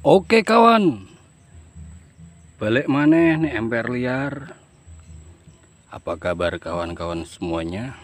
Oke kawan, balik maneh nih emper liar. Apa kabar kawan-kawan semuanya?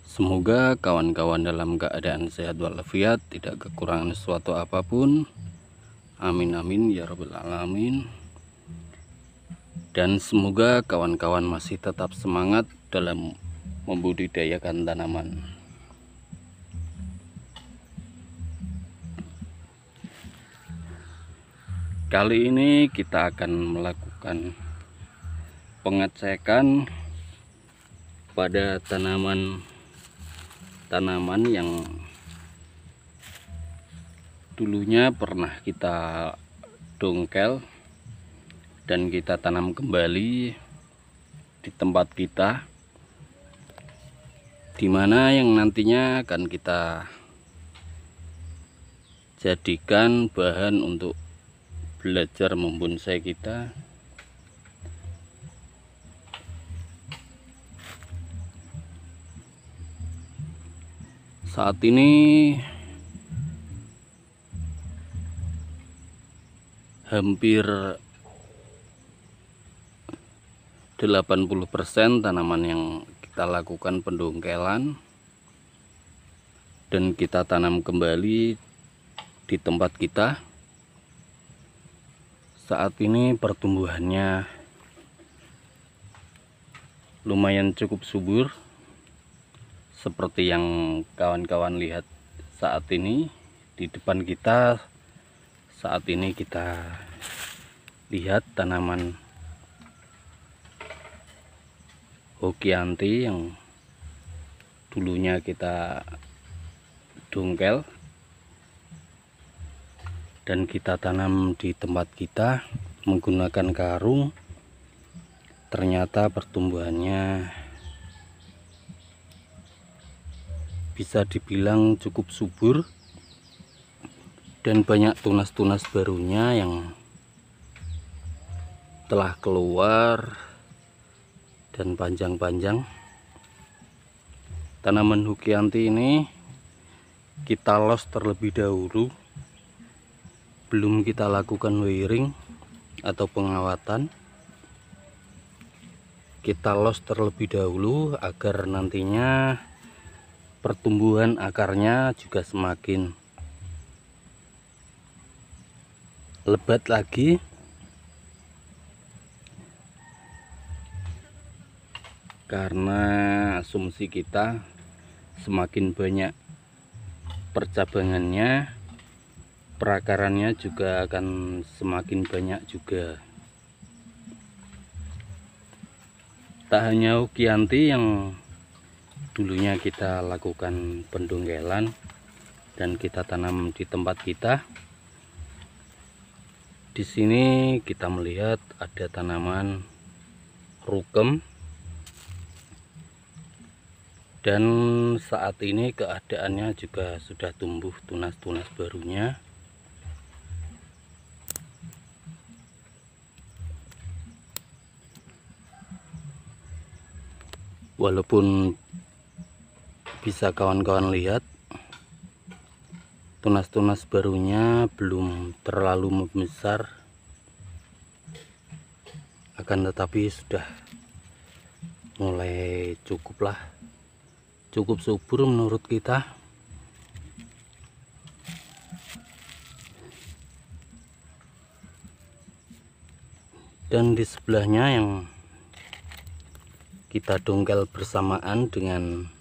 Semoga kawan-kawan dalam keadaan sehat walafiat, tidak kekurangan sesuatu apapun. Amin amin ya rabbal alamin. Dan semoga kawan-kawan masih tetap semangat dalam membudidayakan tanaman. Kali ini kita akan melakukan pengecekan pada tanaman yang dulunya pernah kita dongkel dan kita tanam kembali di tempat kita, dimana yang nantinya akan kita jadikan bahan untuk belajar membonsai kita. Saat ini hampir 80% tanaman yang kita lakukan pendongkelan dan kita tanam kembali di tempat kita. Saat ini pertumbuhannya lumayan cukup subur, seperti yang kawan-kawan lihat saat ini di depan kita. Saat ini kita lihat tanaman Hokianti yang dulunya kita dongkel dan kita tanam di tempat kita menggunakan karung. Ternyata pertumbuhannya bisa dibilang cukup subur dan banyak tunas-tunas barunya yang telah keluar dan panjang-panjang. Tanaman Hokianti ini kita los terlebih dahulu, belum kita lakukan wiring atau pengawatan. Kita los terlebih dahulu agar nantinya pertumbuhan akarnya juga semakin lebat lagi. Karena asumsi kita semakin banyak percabangannya, perakarannya juga akan semakin banyak juga. Tak hanya Hokianti yang dulunya kita lakukan pendongkelan dan kita tanam di tempat kita. Di sini kita melihat ada tanaman rukem, dan saat ini keadaannya juga sudah tumbuh tunas-tunas barunya. Walaupun bisa kawan-kawan lihat tunas-tunas barunya belum terlalu membesar, akan tetapi sudah mulai cukup subur menurut kita. Dan di sebelahnya yang kita dongkel bersamaan dengan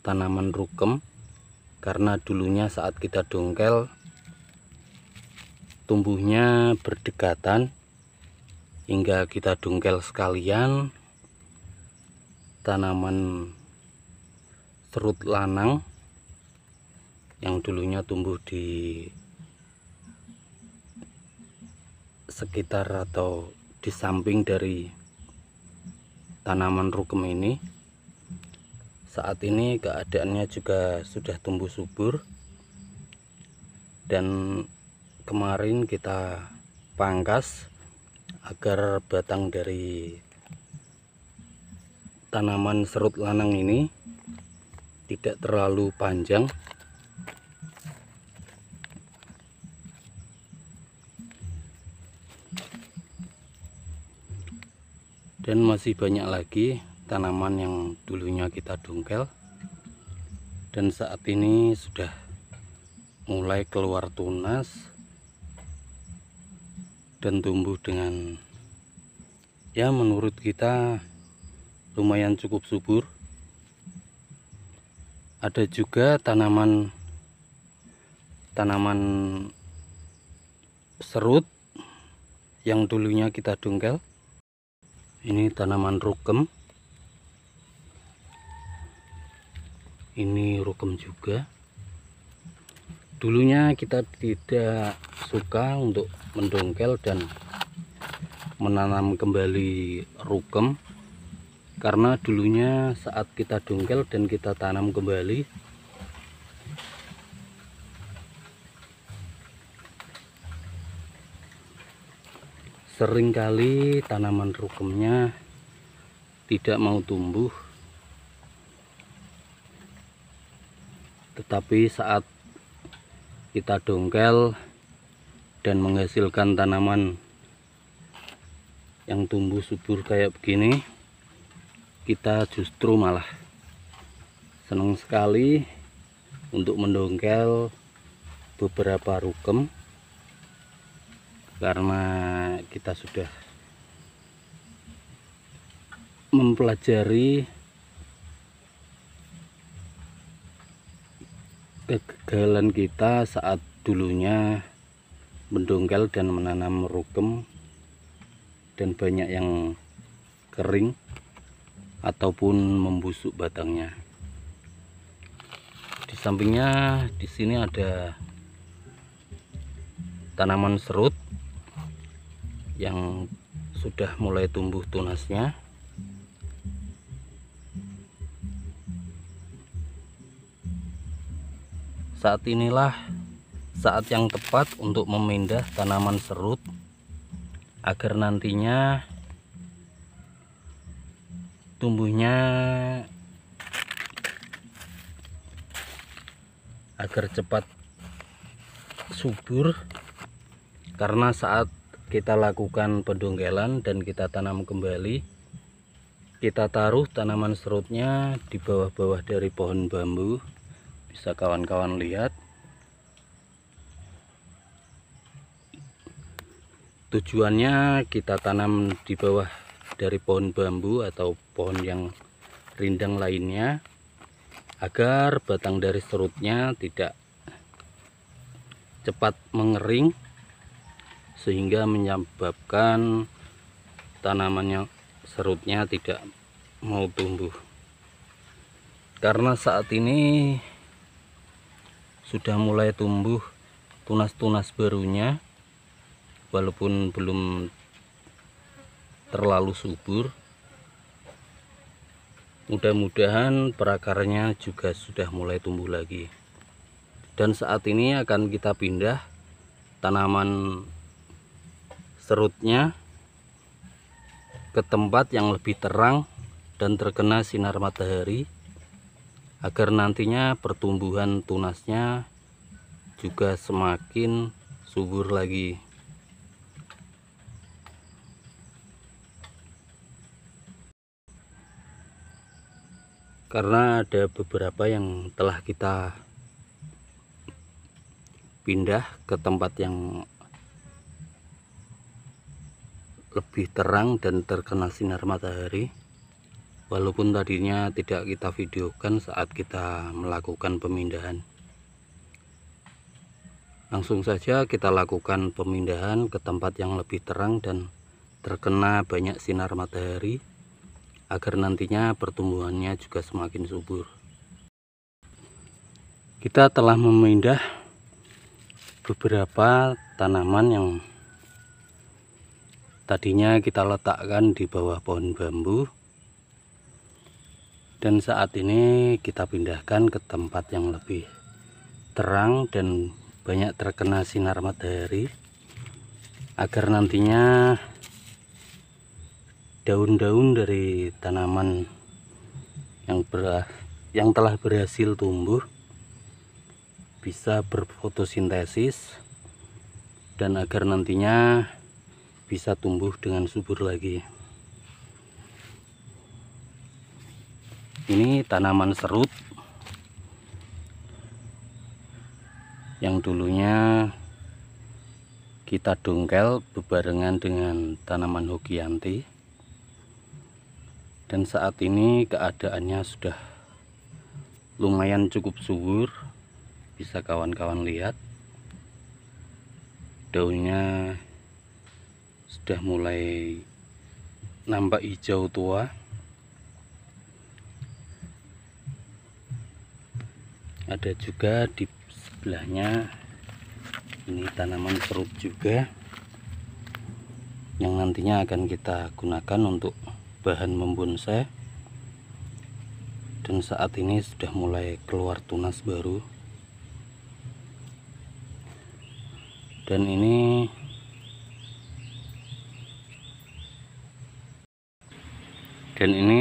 tanaman rukem, karena dulunya saat kita dongkel tumbuhnya berdekatan hingga kita dongkel sekalian. Tanaman serut lanang yang dulunya tumbuh di sekitar atau di samping dari tanaman rukem ini, saat ini keadaannya juga sudah tumbuh subur. Dan kemarin kita pangkas agar batang dari tanaman serut lanang ini tidak terlalu panjang. Dan masih banyak lagi tanaman yang dulunya kita dongkel dan saat ini sudah mulai keluar tunas dan tumbuh dengan ya menurut kita lumayan cukup subur. Ada juga tanaman serut yang dulunya kita dongkel. Ini tanaman rukem. Ini rukem juga. Dulunya kita tidak suka untuk mendongkel dan menanam kembali rukem, karena dulunya saat kita dongkel dan kita tanam kembali, seringkali tanaman rukemnya tidak mau tumbuh. Tetapi saat kita dongkel dan menghasilkan tanaman yang tumbuh subur kayak begini, kita justru malah senang sekali untuk mendongkel beberapa rukem, karena kita sudah mempelajari kegagalan kita saat dulunya mendongkel dan menanam rukem dan banyak yang kering ataupun membusuk batangnya. Di sampingnya di sini ada tanaman serut yang sudah mulai tumbuh tunasnya. Saat inilah saat yang tepat untuk memindah tanaman serut agar nantinya tumbuhnya agar cepat subur, karena saat kita lakukan pendongkelan dan kita tanam kembali, kita taruh tanaman serutnya di bawah-bawah dari pohon bambu. Bisa kawan-kawan lihat. Tujuannya kita tanam di bawah dari pohon bambu atau pohon yang rindang lainnya, agar batang dari serutnya tidak cepat mengering, sehingga menyebabkan tanamannya serutnya tidak mau tumbuh. Karena saat ini sudah mulai tumbuh tunas-tunas barunya, walaupun belum terlalu subur. Mudah-mudahan perakarnya juga sudah mulai tumbuh lagi. Dan saat ini akan kita pindah tanaman serutnya ke tempat yang lebih terang dan terkena sinar matahari, agar nantinya pertumbuhan tunasnya juga semakin subur lagi. Karena ada beberapa yang telah kita pindah ke tempat yang lebih terang dan terkena sinar matahari, walaupun tadinya tidak kita videokan saat kita melakukan pemindahan. Langsung saja kita lakukan pemindahan ke tempat yang lebih terang dan terkena banyak sinar matahari, agar nantinya pertumbuhannya juga semakin subur. Kita telah memindah beberapa tanaman yang tadinya kita letakkan di bawah pohon bambu, dan saat ini kita pindahkan ke tempat yang lebih terang dan banyak terkena sinar matahari, agar nantinya daun-daun dari tanaman yang telah berhasil tumbuh bisa berfotosintesis, dan agar nantinya bisa tumbuh dengan subur lagi. Ini tanaman serut yang dulunya kita dongkel bebarengan dengan tanaman hokianti, dan saat ini keadaannya sudah lumayan cukup subur. Bisa kawan-kawan lihat, daunnya sudah mulai nampak hijau tua. Ada juga di sebelahnya ini tanaman serut juga yang nantinya akan kita gunakan untuk bahan membonsai, dan saat ini sudah mulai keluar tunas baru. Dan ini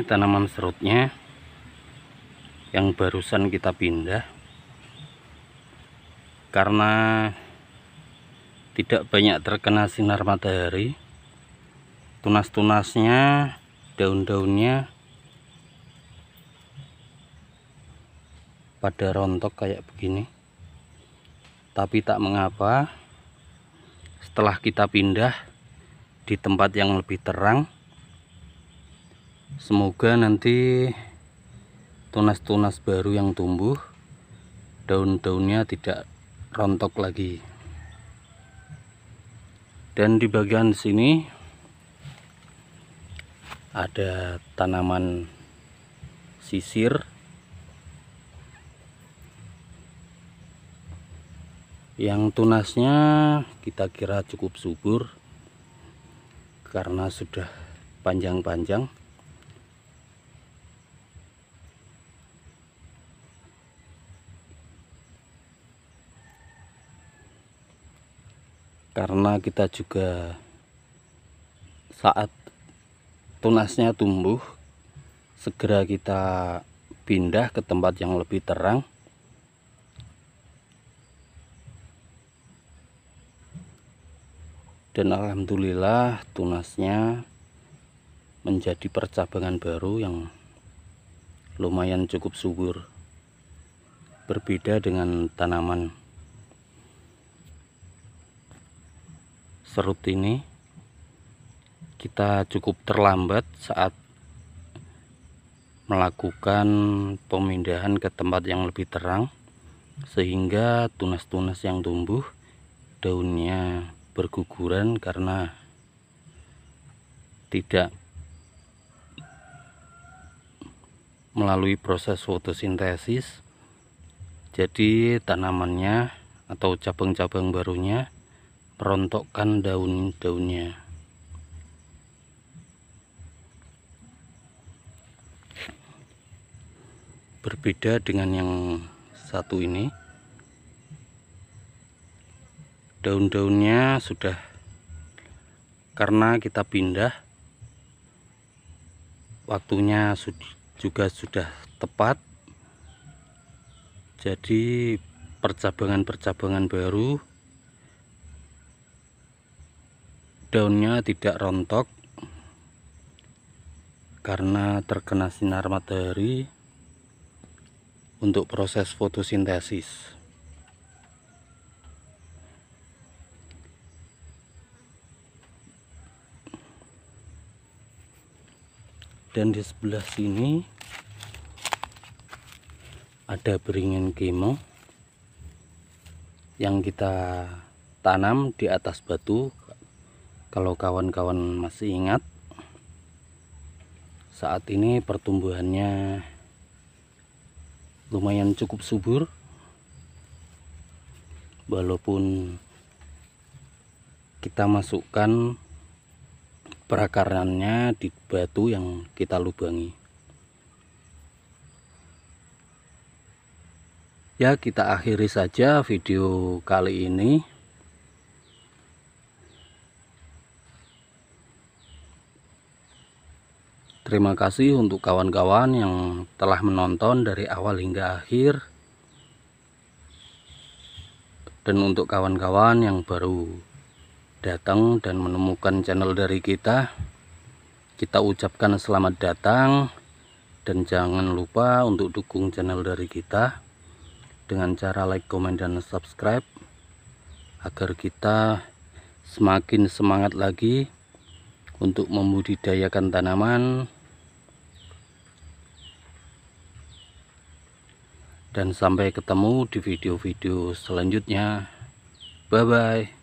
tanaman serutnya yang barusan kita pindah. Karena tidak banyak terkena sinar matahari, tunas-tunasnya, daun-daunnya pada rontok kayak begini. Tapi tak mengapa, setelah kita pindah di tempat yang lebih terang, semoga nanti tunas-tunas baru yang tumbuh, daun-daunnya tidak rontok lagi. Dan di bagian sini ada tanaman sisir yang tunasnya kita kira cukup subur karena sudah panjang-panjang. Karena kita juga saat tunasnya tumbuh, segera kita pindah ke tempat yang lebih terang. Dan alhamdulillah tunasnya menjadi percabangan baru yang lumayan cukup subur. Berbeda dengan tanaman serut ini, kita cukup terlambat saat melakukan pemindahan ke tempat yang lebih terang, sehingga tunas-tunas yang tumbuh daunnya berguguran karena tidak melalui proses fotosintesis. Jadi tanamannya atau cabang-cabang barunya merontokkan daun-daunnya. Berbeda dengan yang satu ini, daun-daunnya sudah, karena kita pindah waktunya juga sudah tepat, jadi percabangan-percabangan baru daunnya tidak rontok karena terkena sinar matahari untuk proses fotosintesis. Dan di sebelah sini ada beringin kemo yang kita tanam di atas batu. Kalau kawan-kawan masih ingat, saat ini pertumbuhannya lumayan cukup subur, walaupun kita masukkan perakarannya di batu yang kita lubangi. Ya, kita akhiri saja video kali ini. Terima kasih untuk kawan-kawan yang telah menonton dari awal hingga akhir. Dan untuk kawan-kawan yang baru datang dan menemukan channel dari kita. Kita ucapkan selamat datang, dan jangan lupa untuk dukung channel dari kita dengan cara like, komen, dan subscribe agar kita semakin semangat lagi untuk membudidayakan tanaman. Dan sampai ketemu di video-video selanjutnya. Bye bye.